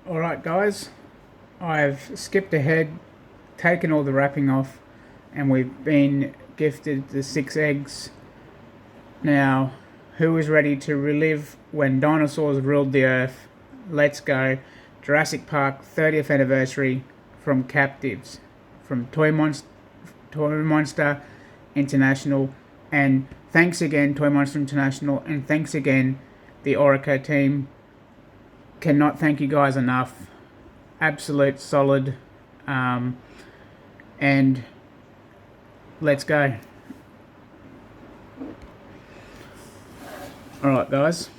Alright guys, I've skipped ahead, taken all the wrapping off, and we've been gifted the 6 eggs. Now, who is ready to relive when dinosaurs ruled the earth? Let's go. Jurassic Park 30th anniversary from captivz, from Toy Monster International, and thanks again Toy Monster International, and thanks again the Orica team. Cannot thank you guys enough. Absolute solid. And let's go. Alright guys,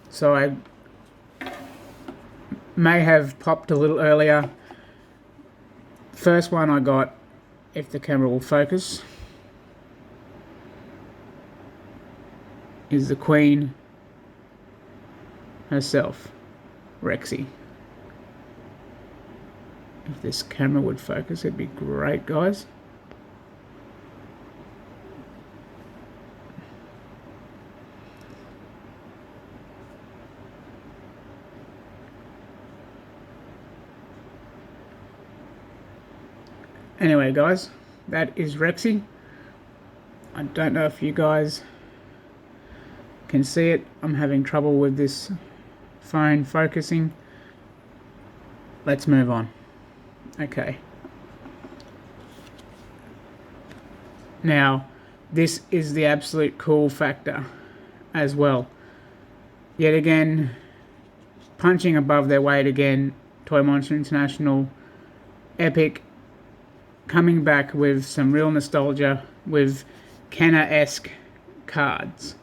so I may have popped a little earlier. First one I got, if the camera will focus, is the Queen herself, Rexy. If this camera would focus, it'd be great, guys. Anyway, guys, that is Rexy. I don't know if you guys can see it. I'm having trouble with this phone focusing. Let's move on. Okay. Now, this is the absolute cool factor as well. Yet again, punching above their weight again, Toy Monster International, epic, coming back with some real nostalgia with Kenner-esque cards.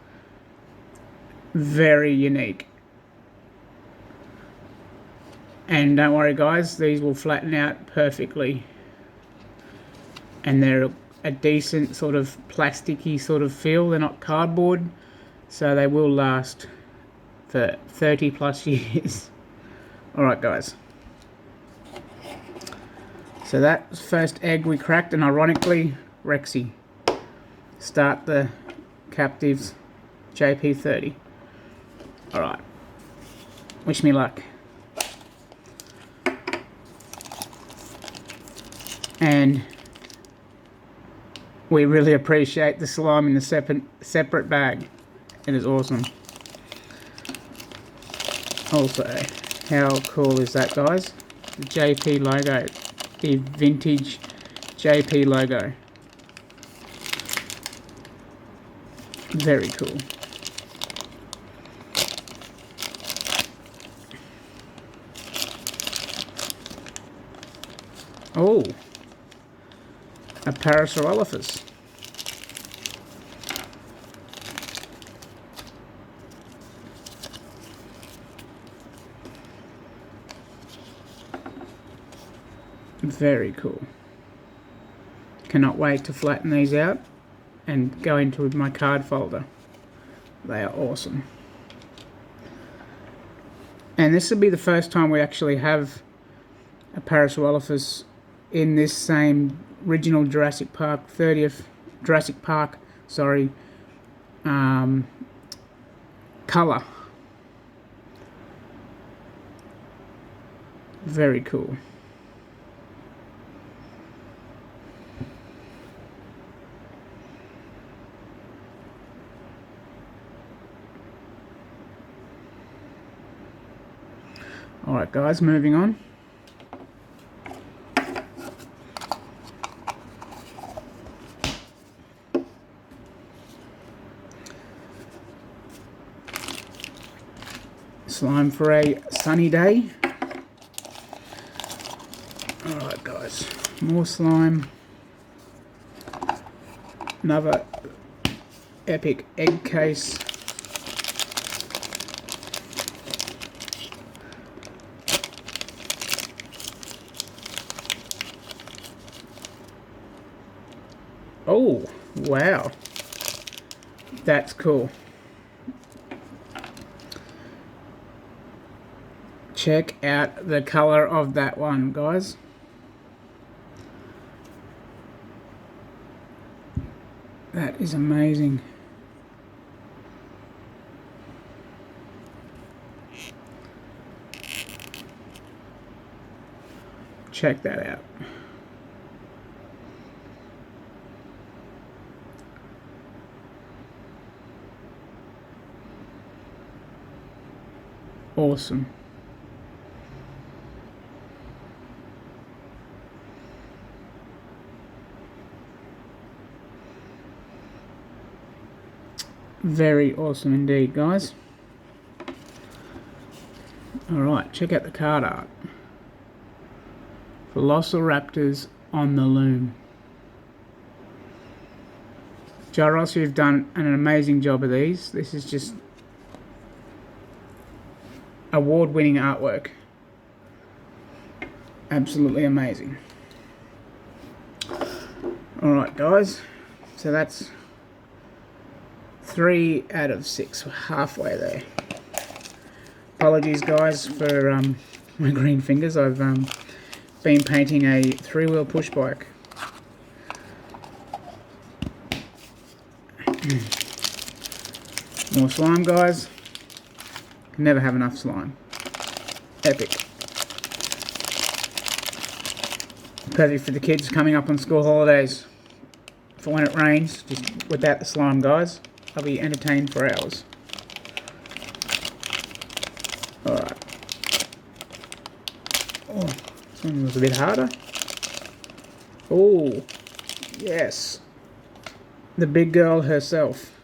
Very unique. And don't worry guys, these will flatten out perfectly. And they're a decent sort of plasticky sort of feel. They're not cardboard, so they will last for 30 plus years. Alright guys. So that's first egg we cracked, and ironically, Rexy. Start the captivz JP30. Alright. Wish me luck. And we really appreciate the slime in the separate bag. It is awesome. Also, how cool is that, guys? The JP logo. The vintage JP logo. Very cool. Oh, a Parasaurolophus. Very cool. Cannot wait to flatten these out and go into my card folder. They are awesome. And this will be the first time we actually have a Parasaurolophus in this same original Jurassic Park colour. Very cool. Alright guys, moving on. Slime for a sunny day. Alright guys, more slime. Another epic egg case. Oh, wow. That's cool. Check out the color of that one, guys. That is amazing. Check that out. Awesome. Very awesome indeed, guys. Alright, check out the card art. Velociraptors on the loom. Gyros, you've done an amazing job of these. This is just award-winning artwork. Absolutely amazing. Alright guys, so that's 3 out of 6. We're halfway there. Apologies guys for my green fingers. I've been painting a 3-wheel push bike. More slime guys. Can never have enough slime. Epic. Perfect for the kids coming up on school holidays. For when it rains, just without the slime guys. I'll be entertained for hours. Alright. Oh, this one was a bit harder. Oh, yes. The big girl herself.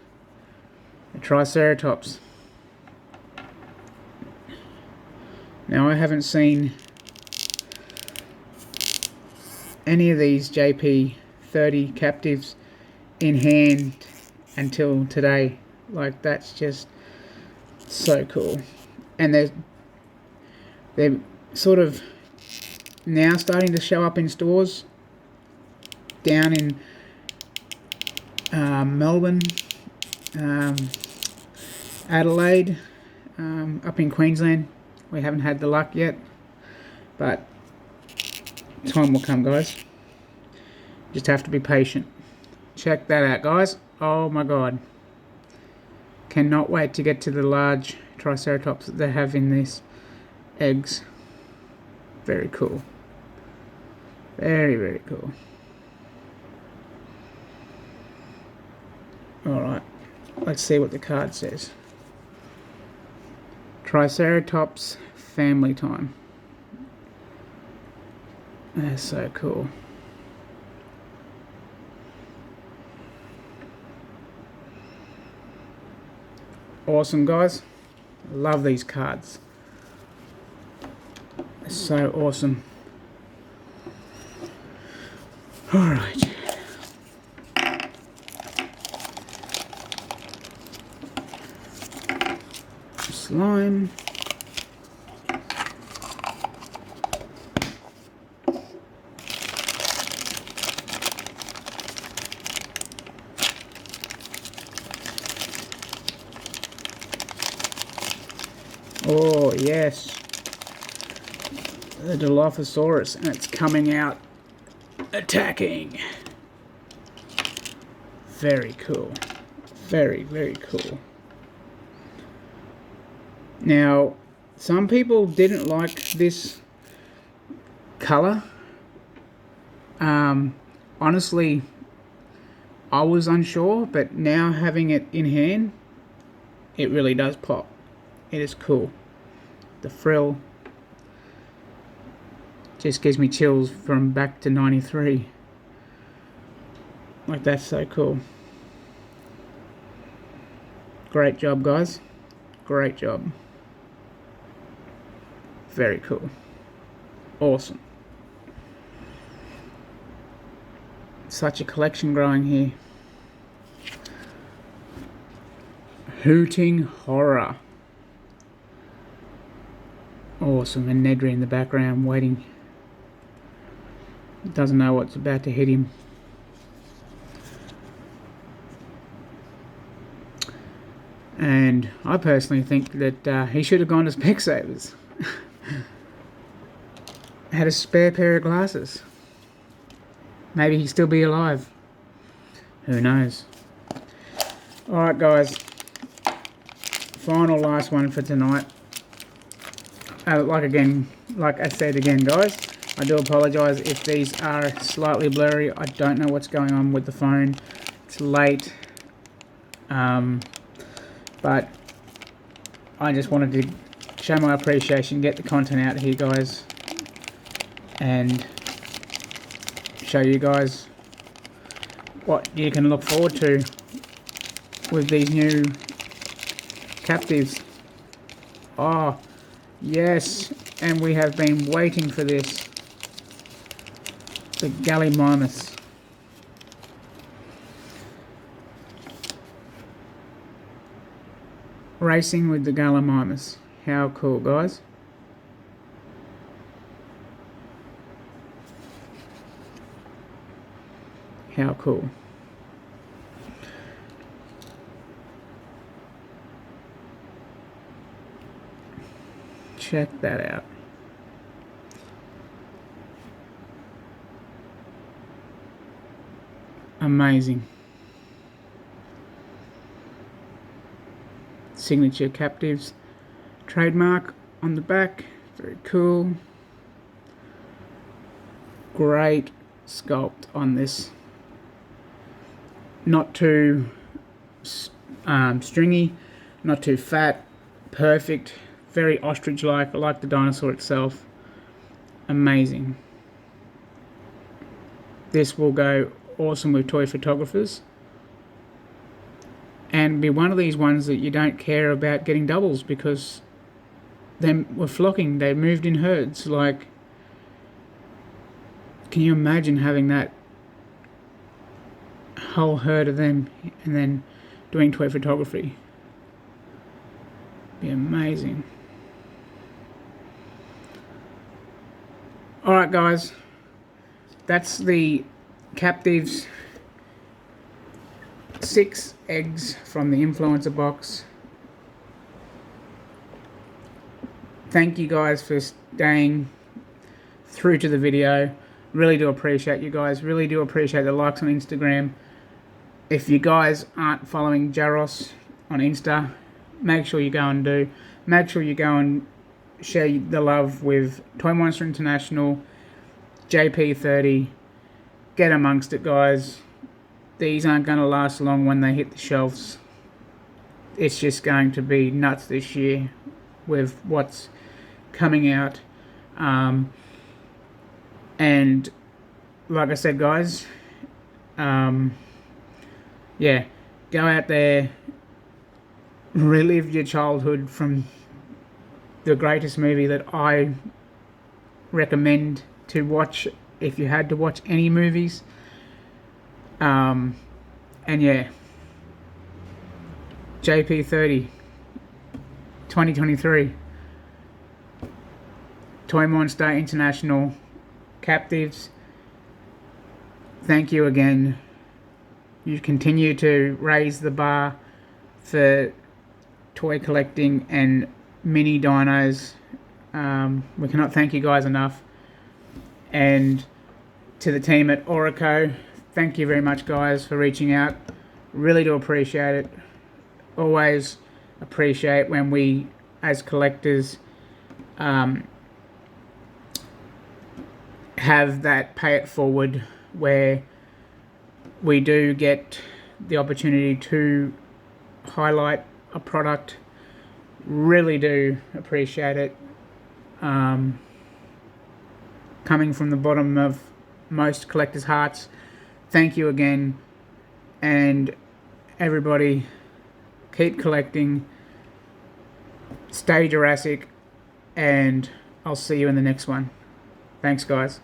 The Triceratops. Now I haven't seen any of these JP30 captivz in hand until today. Like, that's just so cool. And they're sort of now starting to show up in stores down in Melbourne, Adelaide, up in Queensland. We haven't had the luck yet, but time will come, guys. Just have to be patient. Check that out, guys. Oh my god. Cannot wait to get to the large Triceratops that they have in these eggs. Very cool. Very, very cool. Alright, let's see what the card says. Triceratops family time. That's so cool. Awesome, guys. Love these cards. They're so awesome. Alright. Slime. Oh yes, the Dilophosaurus, and it's coming out attacking. Very cool. Very, very cool. Now, some people didn't like this colour. Honestly, I was unsure, but now having it in hand, it really does pop. It is cool. The frill just gives me chills from back to 93. Like, that's so cool. Great job, guys. Great job. Very cool. Awesome. Such a collection growing here. Hooting horror. Awesome, and Nedry in the background waiting. Doesn't know what's about to hit him. And I personally think that he should have gone to Specsavers. Had a spare pair of glasses. Maybe he'd still be alive. Who knows? Alright guys. Final last one for tonight. Like I said again guys, I do apologise if these are slightly blurry. I don't know what's going on with the phone. It's late. But I just wanted to show my appreciation, get the content out here, guys, and show you guys what you can look forward to with these new captivz. Oh, yes, and we have been waiting for this. The gallimimus. Racing with the gallimimus. How cool, guys. How cool. Check that out. Amazing. Signature captivz trademark on the back. Very cool. Great sculpt on this. Not too stringy, not too fat. Perfect. Very ostrich-like, like the dinosaur itself. Amazing. This will go awesome with toy photographers, and be one of these ones that you don't care about getting doubles, because they were flocking. They moved in herds. Like, can you imagine having that whole herd of them and then doing toy photography? Be amazing. Alright guys, that's the captivz 6 eggs from the influencer box. Thank you guys for staying through to the video. Really do appreciate you guys. Really do appreciate the likes on Instagram. If you guys aren't following Jaros on Insta, make sure you go and do. Make sure you go and share the love with Toy Monster International, JP30. Get amongst it, guys. These aren't going to last long when they hit the shelves. It's just going to be nuts this year with what's coming out. And like I said, guys, yeah, go out there, relive your childhood from the greatest movie that I recommend to watch if you had to watch any movies. And yeah, JP30 2023 Toy Monster International captivz. Thank you again. You continue to raise the bar for toy collecting and mini dinos. We cannot thank you guys enough. And to the team at Orico, thank you very much, guys, for reaching out. Really do appreciate it. Always appreciate when we, as collectors, have that pay it forward, where we do get the opportunity to highlight a product. Really do appreciate it. Coming from the bottom of most collectors' hearts, thank you again. And everybody, keep collecting, stay Jurassic, and I'll see you in the next one. Thanks, guys.